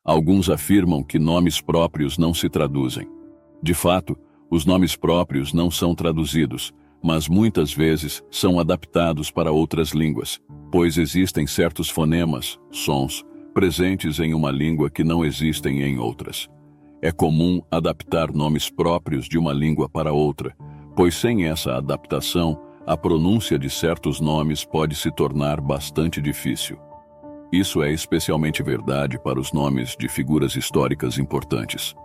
Alguns afirmam que nomes próprios não se traduzem. De fato, os nomes próprios não são traduzidos, mas muitas vezes são adaptados para outras línguas, pois existem certos fonemas, sons, presentes em uma língua que não existem em outras. É comum adaptar nomes próprios de uma língua para outra, pois sem essa adaptação, a pronúncia de certos nomes pode se tornar bastante difícil. Isso é especialmente verdade para os nomes de figuras históricas importantes.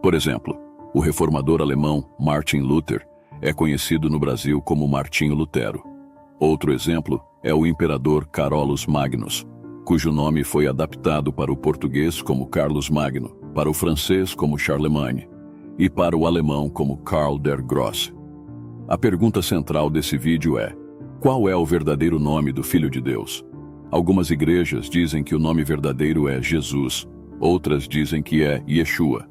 Por exemplo, o reformador alemão Martin Luther é conhecido no Brasil como Martinho Lutero. Outro exemplo é o imperador Carolus Magnus, cujo nome foi adaptado para o português como Carlos Magno, para o francês como Charlemagne e para o alemão como Karl der Grosse. A pergunta central desse vídeo é: qual é o verdadeiro nome do Filho de Deus? Algumas igrejas dizem que o nome verdadeiro é Jesus, outras dizem que é Yeshua.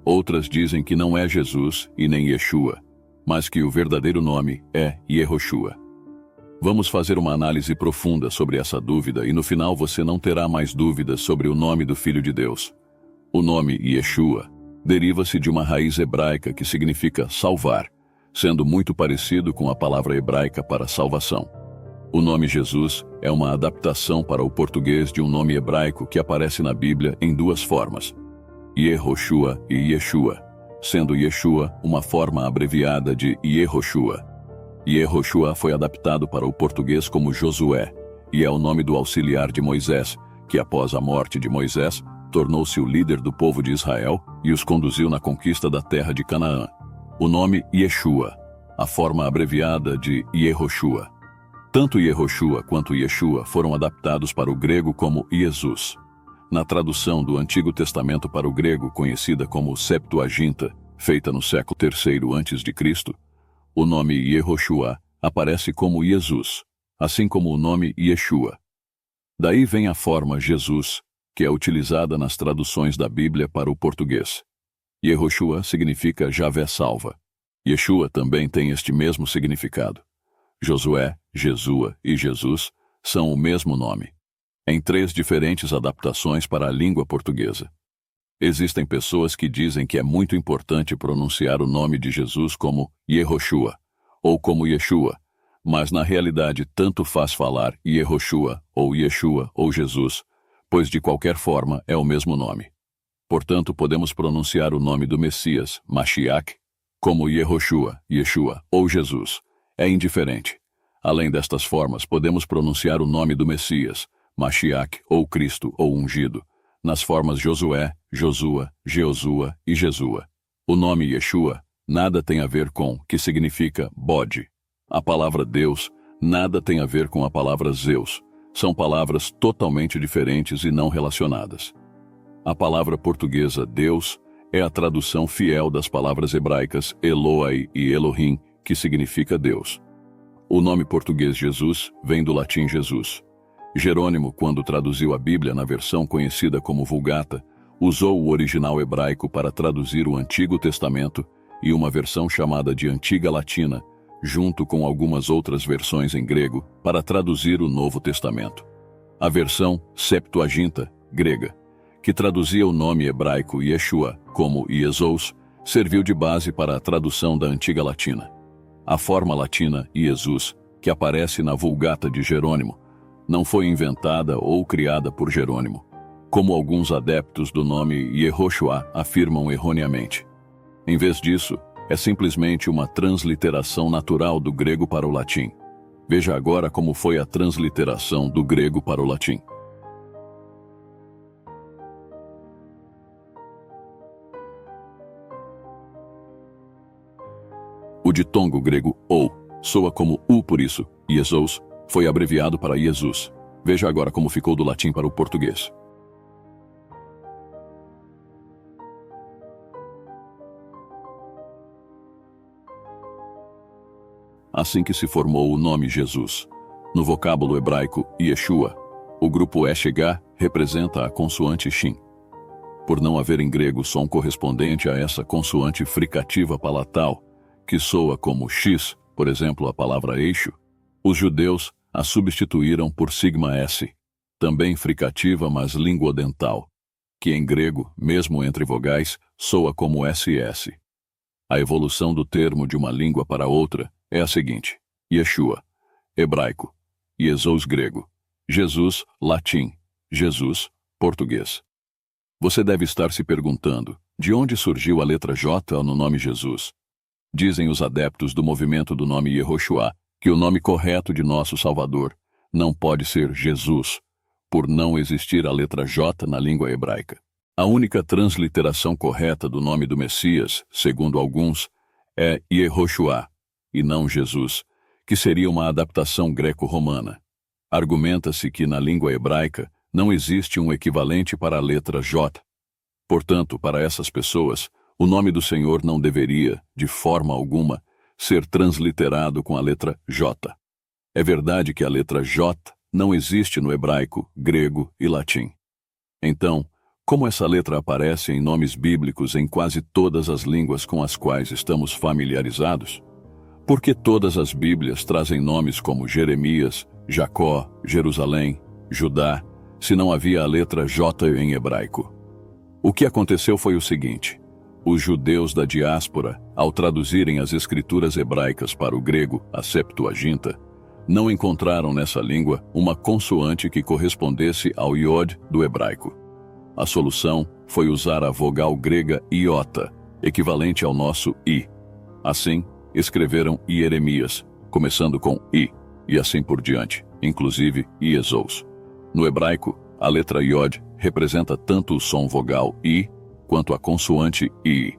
Outras dizem que não é Jesus e nem Yeshua, mas que o verdadeiro nome é Yehoshua. Vamos fazer uma análise profunda sobre essa dúvida e no final você não terá mais dúvidas sobre o nome do Filho de Deus. O nome Yeshua deriva-se de uma raiz hebraica que significa salvar, sendo muito parecido com a palavra hebraica para salvação. O nome Jesus é uma adaptação para o português de um nome hebraico que aparece na Bíblia em duas formas: Yehoshua e Yeshua, sendo Yeshua uma forma abreviada de Yehoshua. Yehoshua foi adaptado para o português como Josué, e é o nome do auxiliar de Moisés, que após a morte de Moisés, tornou-se o líder do povo de Israel e os conduziu na conquista da terra de Canaã. O nome Yeshua, a forma abreviada de Yehoshua. Tanto Yehoshua quanto Yeshua foram adaptados para o grego como Jesus. Na tradução do Antigo Testamento para o grego, conhecida como Septuaginta, feita no século III a.C., o nome Yehoshua aparece como Jesus, assim como o nome Yeshua. Daí vem a forma Jesus, que é utilizada nas traduções da Bíblia para o português. Yehoshua significa Javé salva. Yeshua também tem este mesmo significado. Josué, Jesua e Jesus são o mesmo nome, em 3 diferentes adaptações para a língua portuguesa. Existem pessoas que dizem que é muito importante pronunciar o nome de Jesus como Yehoshua ou como Yeshua, mas na realidade tanto faz falar Yehoshua ou Yeshua ou Jesus, pois de qualquer forma é o mesmo nome. Portanto, podemos pronunciar o nome do Messias, Mashiach, como Yehoshua, Yeshua ou Jesus. É indiferente. Além destas formas, podemos pronunciar o nome do Messias, Mashiach ou Cristo ou Ungido, nas formas Josué, Josua, Jeosua e Jesua. O nome Yeshua nada tem a ver com, que significa bode. A palavra Deus nada tem a ver com a palavra Zeus. São palavras totalmente diferentes e não relacionadas. A palavra portuguesa Deus é a tradução fiel das palavras hebraicas Eloi e Elohim, que significa Deus. O nome português Jesus vem do latim Jesus. Jerônimo, quando traduziu a Bíblia na versão conhecida como Vulgata, usou o original hebraico para traduzir o Antigo Testamento e uma versão chamada de Antiga Latina, junto com algumas outras versões em grego, para traduzir o Novo Testamento. A versão Septuaginta, grega, que traduzia o nome hebraico Yeshua como Iesous, serviu de base para a tradução da Antiga Latina. A forma latina Iesus, que aparece na Vulgata de Jerônimo, não foi inventada ou criada por Jerônimo, como alguns adeptos do nome Yehoshua afirmam erroneamente. Em vez disso, é simplesmente uma transliteração natural do grego para o latim. Veja agora como foi a transliteração do grego para o latim. O ditongo grego ou soa como u, por isso, Iesous, foi abreviado para Jesus. Veja agora como ficou do latim para o português. Assim que se formou o nome Jesus. No vocábulo hebraico Yeshua, o grupo Eshegá representa a consoante Shin. Por não haver em grego som correspondente a essa consoante fricativa palatal, que soa como X, por exemplo, a palavra eixo, os judeus a substituíram por sigma S, também fricativa mas linguodental. que em grego, mesmo entre vogais, soa como SS. A evolução do termo de uma língua para outra é a seguinte: Yeshua, hebraico; Jesus, grego; Jesus, latim; Jesus, português. Você deve estar se perguntando, de onde surgiu a letra J no nome Jesus? Dizem os adeptos do movimento do nome Yehoshua que o nome correto de nosso Salvador não pode ser Jesus, por não existir a letra J na língua hebraica. A única transliteração correta do nome do Messias, segundo alguns, é Yehoshua, e não Jesus, que seria uma adaptação greco-romana. Argumenta-se que na língua hebraica não existe um equivalente para a letra J. Portanto, para essas pessoas, o nome do Senhor não deveria, de forma alguma, ser transliterado com a letra J. É verdade que a letra J não existe no hebraico, grego e latim. Então, como essa letra aparece em nomes bíblicos em quase todas as línguas com as quais estamos familiarizados? Por que todas as Bíblias trazem nomes como Jeremias, Jacó, Jerusalém, Judá, se não havia a letra J em hebraico? O que aconteceu foi o seguinte: os judeus da diáspora, ao traduzirem as escrituras hebraicas para o grego, a Septuaginta, não encontraram nessa língua uma consoante que correspondesse ao iod do hebraico. A solução foi usar a vogal grega iota, equivalente ao nosso i. Assim, escreveram Ieremias, começando com i, e assim por diante, inclusive Iesous. No hebraico, a letra iod representa tanto o som vogal i quanto a consoante i.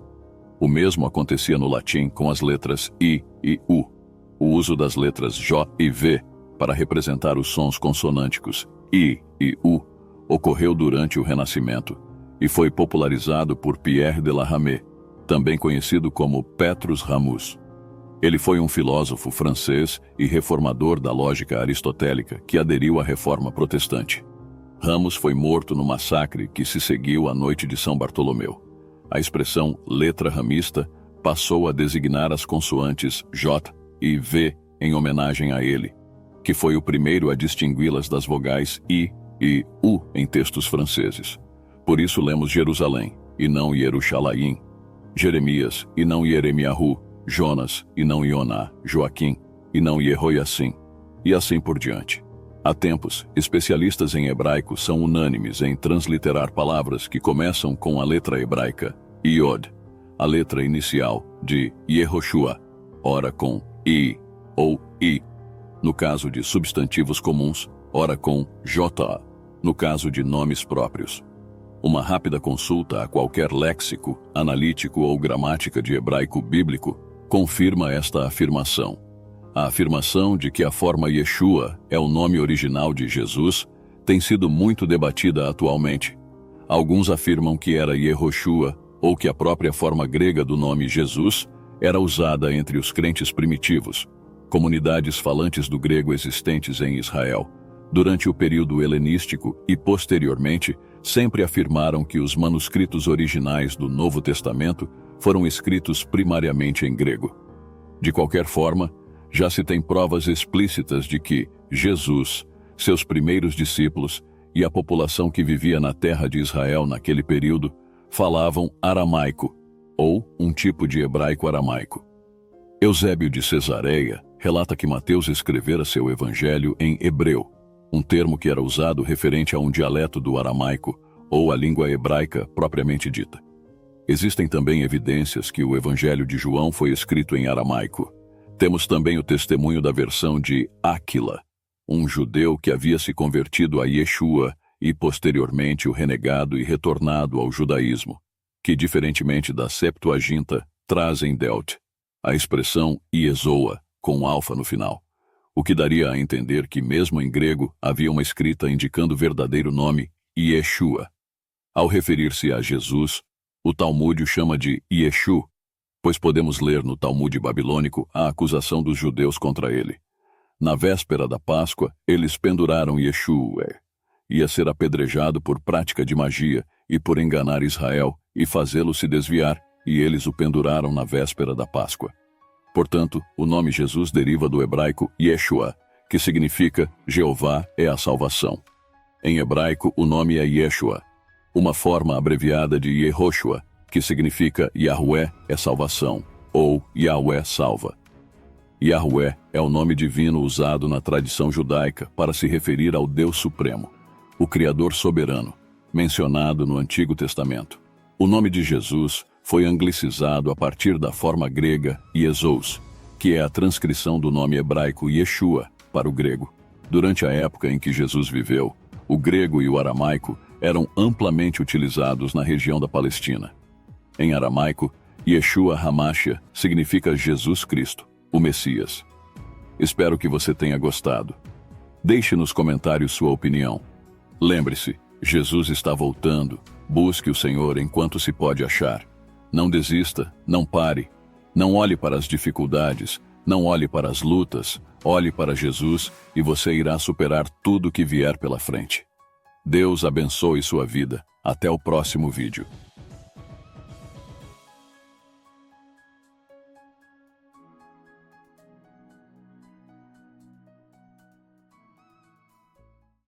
O mesmo acontecia no latim com as letras i e u. O uso das letras j e v para representar os sons consonânticos i e u ocorreu durante o Renascimento e foi popularizado por Pierre de la Ramée, também conhecido como Petrus Ramus. Ele foi um filósofo francês e reformador da lógica aristotélica que aderiu à Reforma Protestante. Ramos foi morto no massacre que se seguiu à noite de São Bartolomeu. A expressão letra ramista passou a designar as consoantes J e V em homenagem a ele, que foi o primeiro a distingui-las das vogais I e U em textos franceses. Por isso lemos Jerusalém, e não Yerushalayim, Jeremias, e não Yeremiahu, Jonas, e não Ioná, Joaquim, e não Yehoiacim, e assim por diante. Há tempos, especialistas em hebraico são unânimes em transliterar palavras que começam com a letra hebraica Iod, a letra inicial de Yehoshua, ora com I ou I, no caso de substantivos comuns, ora com J, no caso de nomes próprios. Uma rápida consulta a qualquer léxico, analítico ou gramática de hebraico bíblico confirma esta afirmação. A afirmação de que a forma Yeshua é o nome original de Jesus tem sido muito debatida atualmente. Alguns afirmam que era Yehoshua ou que a própria forma grega do nome Jesus era usada entre os crentes primitivos, comunidades falantes do grego existentes em Israel. Durante o período helenístico e posteriormente, sempre afirmaram que os manuscritos originais do Novo Testamento foram escritos primariamente em grego. De qualquer forma, já se tem provas explícitas de que Jesus, seus primeiros discípulos e a população que vivia na terra de Israel naquele período falavam aramaico, ou um tipo de hebraico aramaico. Eusébio de Cesareia relata que Mateus escrevera seu evangelho em hebreu, um termo que era usado referente a um dialeto do aramaico ou a língua hebraica propriamente dita. Existem também evidências que o evangelho de João foi escrito em aramaico. Temos também o testemunho da versão de Áquila, um judeu que havia se convertido a Yeshua e posteriormente o renegado e retornado ao judaísmo, que, diferentemente da Septuaginta, traz em Delt a expressão Iezoa, com alfa no final, o que daria a entender que mesmo em grego havia uma escrita indicando o verdadeiro nome Yeshua. Ao referir-se a Jesus, o Talmud o chama de Yeshu, pois podemos ler no Talmud babilônico a acusação dos judeus contra ele. Na véspera da Páscoa, eles penduraram Yeshua. Ia ser apedrejado por prática de magia e por enganar Israel e fazê-lo se desviar, e eles o penduraram na véspera da Páscoa. Portanto, o nome Jesus deriva do hebraico Yeshua, que significa Jeová é a salvação. Em hebraico, o nome é Yeshua. uma forma abreviada de Yehoshua, que significa Yahweh é salvação, ou Yahweh salva. Yahweh é o nome divino usado na tradição judaica para se referir ao Deus Supremo, o Criador soberano, mencionado no Antigo Testamento. O nome de Jesus foi anglicizado a partir da forma grega Iesous, que é a transcrição do nome hebraico Yeshua para o grego. Durante a época em que Jesus viveu, o grego e o aramaico eram amplamente utilizados na região da Palestina. Em aramaico, Yeshua HaMashiach significa Jesus Cristo, o Messias. Espero que você tenha gostado. Deixe nos comentários sua opinião. Lembre-se, Jesus está voltando. Busque o Senhor enquanto se pode achar. Não desista, não pare. Não olhe para as dificuldades, não olhe para as lutas. Olhe para Jesus e você irá superar tudo que vier pela frente. Deus abençoe sua vida. Até o próximo vídeo.